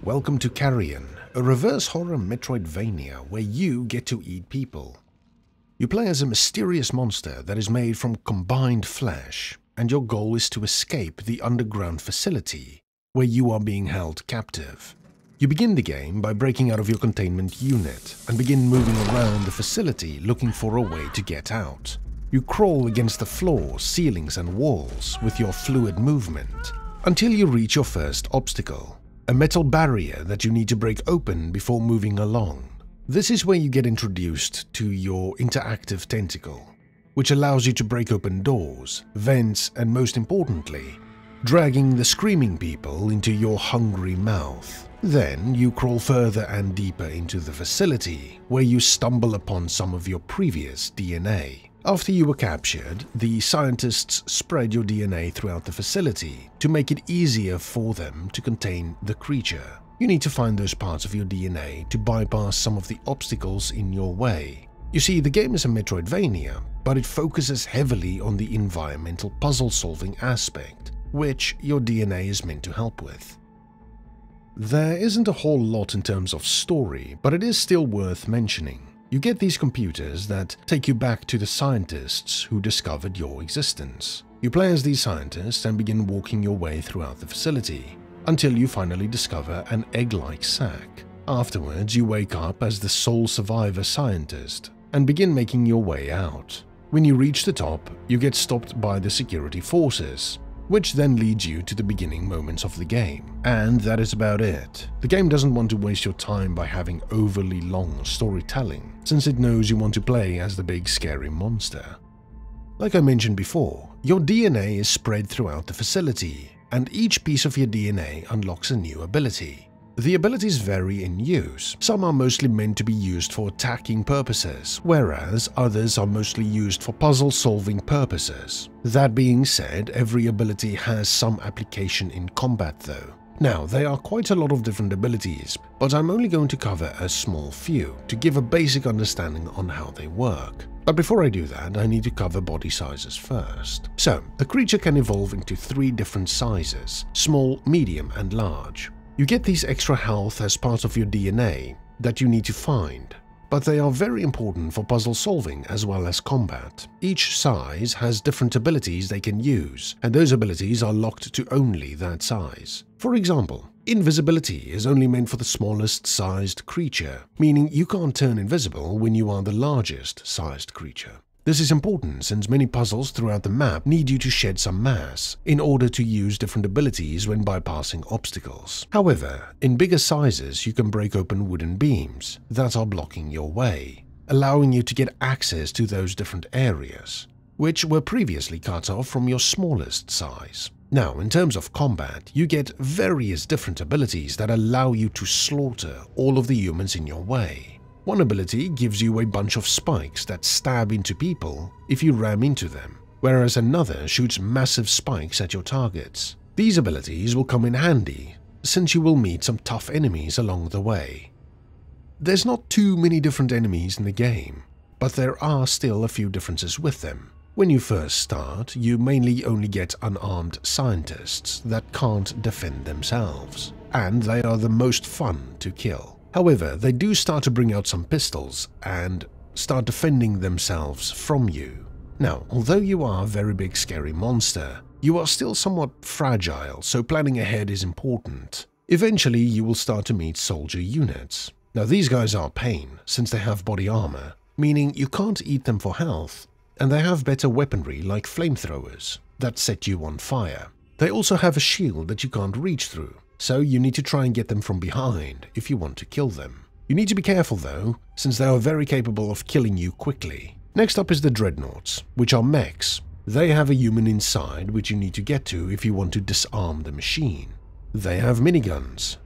Welcome to Carrion, a reverse horror metroidvania where you get to eat people. You play as a mysterious monster that is made from combined flesh, and your goal is to escape the underground facility where you are being held captive. You begin the game by breaking out of your containment unit and begin moving around the facility looking for a way to get out. You crawl against the floors, ceilings and walls with your fluid movement until you reach your first obstacle, a metal barrier that you need to break open before moving along. This is where you get introduced to your interactive tentacle, which allows you to break open doors, vents and most importantly, dragging the screaming people into your hungry mouth. Then you crawl further and deeper into the facility, where you stumble upon some of your previous DNA. After you were captured, the scientists spread your DNA throughout the facility to make it easier for them to contain the creature. You need to find those parts of your DNA to bypass some of the obstacles in your way. You see, the game is a metroidvania, but it focuses heavily on the environmental puzzle-solving aspect, which your DNA is meant to help with. There isn't a whole lot in terms of story, but it is still worth mentioning. You get these computers that take you back to the scientists who discovered your existence. You play as these scientists and begin walking your way throughout the facility, until you finally discover an egg-like sac. Afterwards, you wake up as the sole survivor scientist and begin making your way out. When you reach the top, you get stopped by the security forces, which then leads you to the beginning moments of the game. And that is about it. The game doesn't want to waste your time by having overly long storytelling, since it knows you want to play as the big scary monster. Like I mentioned before, your DNA is spread throughout the facility, and each piece of your DNA unlocks a new ability. The abilities vary in use. Some are mostly meant to be used for attacking purposes, whereas others are mostly used for puzzle-solving purposes. That being said, every ability has some application in combat though. Now, there are quite a lot of different abilities, but I'm only going to cover a small few to give a basic understanding on how they work. But before I do that, I need to cover body sizes first. So, the creature can evolve into 3 different sizes: small, medium and large. You get these extra health as part of your DNA that you need to find, but they are very important for puzzle solving as well as combat. Each size has different abilities they can use, and those abilities are locked to only that size. For example, invisibility is only meant for the smallest sized creature, meaning you can't turn invisible when you are the largest sized creature. This is important since many puzzles throughout the map need you to shed some mass in order to use different abilities when bypassing obstacles. However, in bigger sizes you can break open wooden beams that are blocking your way, allowing you to get access to those different areas, which were previously cut off from your smallest size. Now, in terms of combat, you get various different abilities that allow you to slaughter all of the humans in your way. One ability gives you a bunch of spikes that stab into people if you ram into them, whereas another shoots massive spikes at your targets. These abilities will come in handy, since you will meet some tough enemies along the way. There's not too many different enemies in the game, but there are still a few differences with them. When you first start, you mainly only get unarmed scientists that can't defend themselves, and they are the most fun to kill. However, they do start to bring out some pistols and start defending themselves from you. Now, although you are a very big scary monster, you are still somewhat fragile, so planning ahead is important. Eventually, you will start to meet soldier units. Now, these guys are pain, since they have body armor, meaning you can't eat them for health, and they have better weaponry like flamethrowers that set you on fire. They also have a shield that you can't reach through, so you need to try and get them from behind if you want to kill them. You need to be careful though, since they are very capable of killing you quickly. Next up is the dreadnoughts, which are mechs. They have a human inside which you need to get to if you want to disarm the machine. They have miniguns,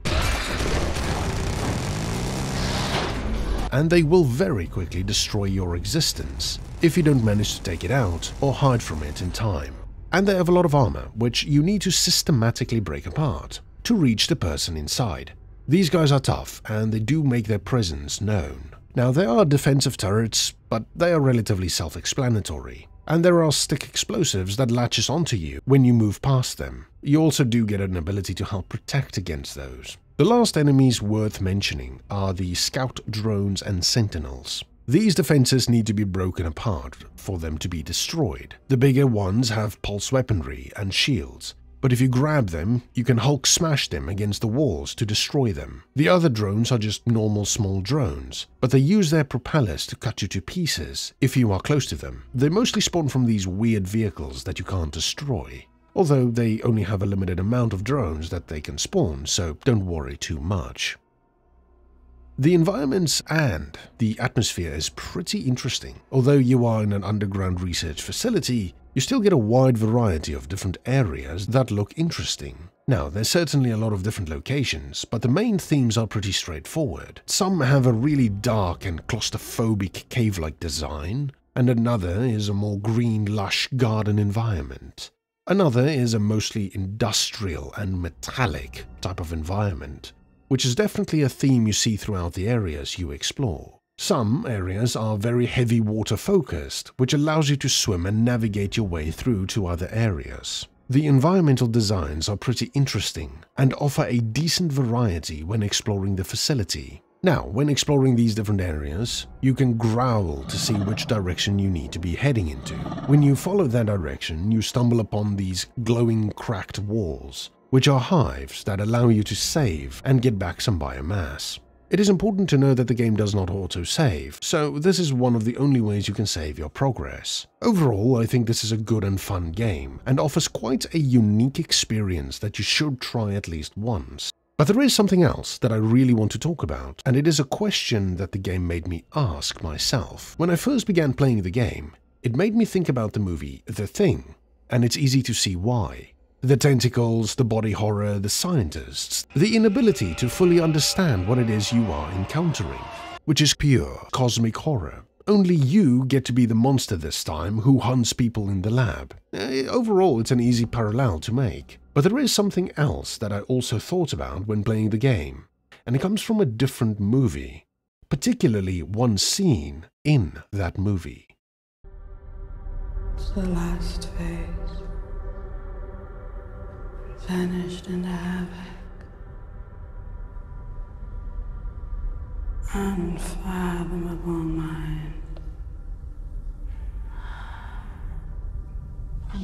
and they will very quickly destroy your existence if you don't manage to take it out or hide from it in time. And they have a lot of armor, which you need to systematically break apart to reach the person inside. These guys are tough, and they do make their presence known. Now, there are defensive turrets, but they are relatively self-explanatory. And there are stick explosives that latches onto you when you move past them. You also do get an ability to help protect against those. The last enemies worth mentioning are the scout drones and sentinels. These defenses need to be broken apart for them to be destroyed. The bigger ones have pulse weaponry and shields, but if you grab them, you can Hulk smash them against the walls to destroy them. The other drones are just normal small drones, but they use their propellers to cut you to pieces if you are close to them. They mostly spawn from these weird vehicles that you can't destroy, although they only have a limited amount of drones that they can spawn, so don't worry too much. The environments and the atmosphere is pretty interesting. Although you are in an underground research facility, you still get a wide variety of different areas that look interesting. Now, there's certainly a lot of different locations, but the main themes are pretty straightforward. Some have a really dark and claustrophobic cave-like design, and another is a more green, lush garden environment. Another is a mostly industrial and metallic type of environment, which is definitely a theme you see throughout the areas you explore. Some areas are very heavy water focused, which allows you to swim and navigate your way through to other areas. The environmental designs are pretty interesting and offer a decent variety when exploring the facility. Now, when exploring these different areas, you can growl to see which direction you need to be heading into. When you follow that direction, you stumble upon these glowing cracked walls, which are hives that allow you to save and get back some biomass. It is important to know that the game does not auto-save, so this is one of the only ways you can save your progress. Overall, I think this is a good and fun game, and offers quite a unique experience that you should try at least once. But there is something else that I really want to talk about, and it is a question that the game made me ask myself. When I first began playing the game, it made me think about the movie The Thing, and it's easy to see why. The tentacles, the body horror, the scientists, the inability to fully understand what it is you are encountering, which is pure cosmic horror. Only you get to be the monster this time who hunts people in the lab. Overall, it's an easy parallel to make. But there is something else that I also thought about when playing the game, and it comes from a different movie, particularly one scene in that movie. It's the last phase. Vanished into havoc. Unfathomable mind.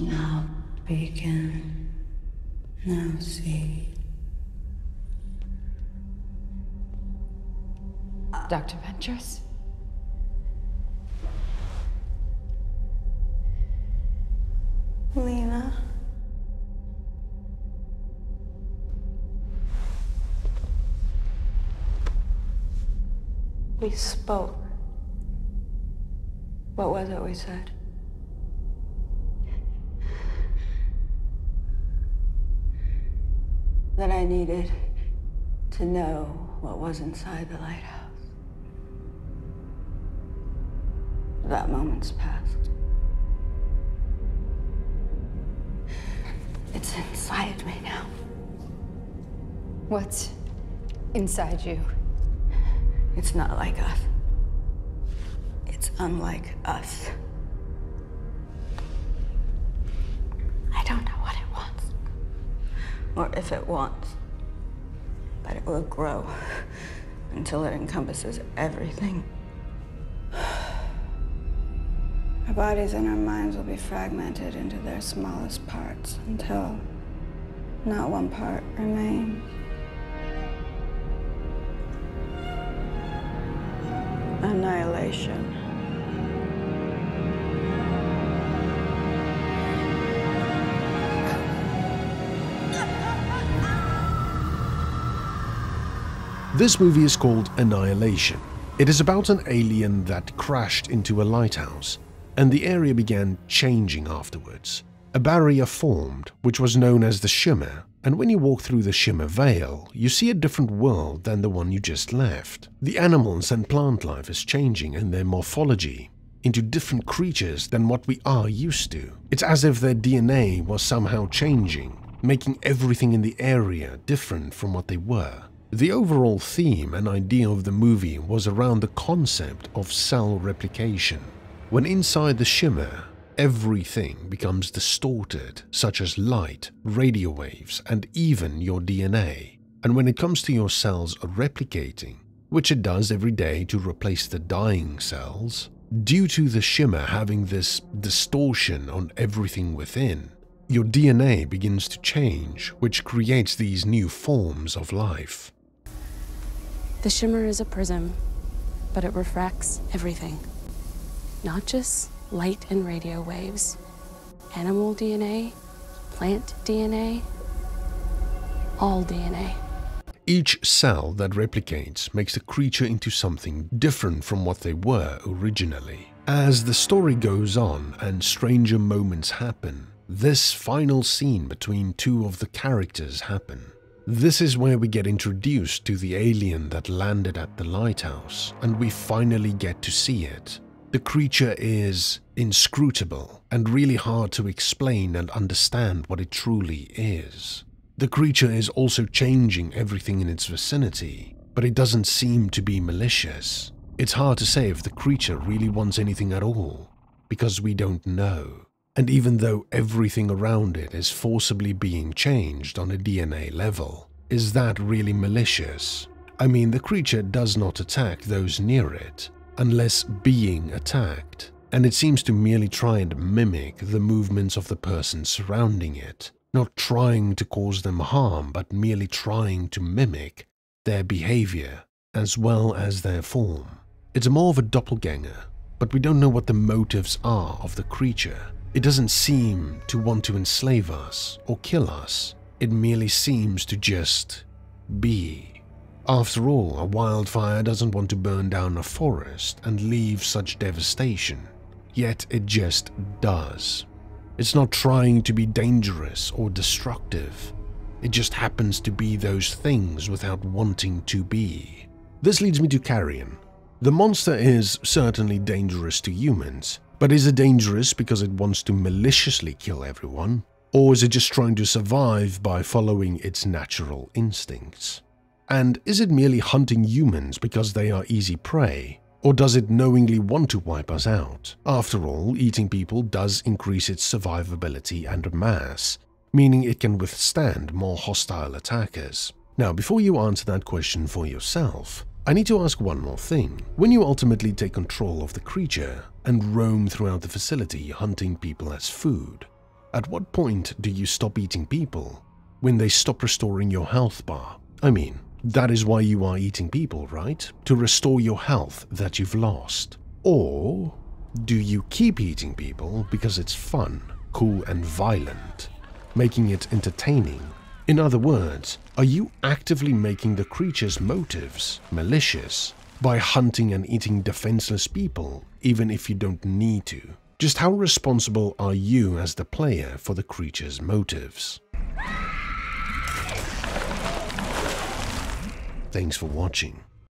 No beacon, no seed. Dr. Ventures? Lena. We spoke. What was it we said? That I needed to know what was inside the lighthouse. That moment's past. It's inside me now. What's inside you? It's not like us. It's unlike us. I don't know what it wants, or if it wants, but it will grow until it encompasses everything. Our bodies and our minds will be fragmented into their smallest parts until not one part remains. Annihilation. This movie is called Annihilation. It is about an alien that crashed into a lighthouse, and the area began changing afterwards. A barrier formed, which was known as the Shimmer, and when you walk through the Shimmer Veil, you see a different world than the one you just left. The animals and plant life is changing in their morphology into different creatures than what we are used to. It's as if their DNA was somehow changing, making everything in the area different from what they were. The overall theme and idea of the movie was around the concept of cell replication. When inside the Shimmer, everything becomes distorted, such as light, radio waves, and even your DNA. And when it comes to your cells replicating, which it does every day to replace the dying cells, due to the shimmer having this distortion on everything within, your DNA begins to change, which creates these new forms of life. The shimmer is a prism, but it refracts everything. Not just light and radio waves. Animal DNA, plant DNA, all DNA. Each cell that replicates makes the creature into something different from what they were originally. As the story goes on and stranger moments happen, this final scene between two of the characters happen. This is where we get introduced to the alien that landed at the lighthouse, and we finally get to see it. The creature is inscrutable and really hard to explain and understand what it truly is. The creature is also changing everything in its vicinity, but it doesn't seem to be malicious. It's hard to say if the creature really wants anything at all, because we don't know. And even though everything around it is forcibly being changed on a DNA level, is that really malicious? I mean, the creature does not attack those near it, unless being attacked, and it seems to merely try and mimic the movements of the person surrounding it. Not trying to cause them harm, but merely trying to mimic their behavior as well as their form. It's more of a doppelganger, but we don't know what the motives are of the creature. It doesn't seem to want to enslave us or kill us. It merely seems to just be. After all, a wildfire doesn't want to burn down a forest and leave such devastation, yet it just does. It's not trying to be dangerous or destructive. It just happens to be those things without wanting to be. This leads me to Carrion. The monster is certainly dangerous to humans, but is it dangerous because it wants to maliciously kill everyone? Or is it just trying to survive by following its natural instincts? And is it merely hunting humans because they are easy prey? Or does it knowingly want to wipe us out? After all, eating people does increase its survivability and mass, meaning it can withstand more hostile attackers. Now, before you answer that question for yourself, I need to ask one more thing. When you ultimately take control of the creature and roam throughout the facility hunting people as food, at what point do you stop eating people? When they stop restoring your health bar? I mean, that is why you are eating people, right? To restore your health that you've lost. Or do you keep eating people because it's fun, cool and violent, making it entertaining? In other words, are you actively making the creature's motives malicious by hunting and eating defenseless people even if you don't need to? Just how responsible are you as the player for the creature's motives? Thanks for watching.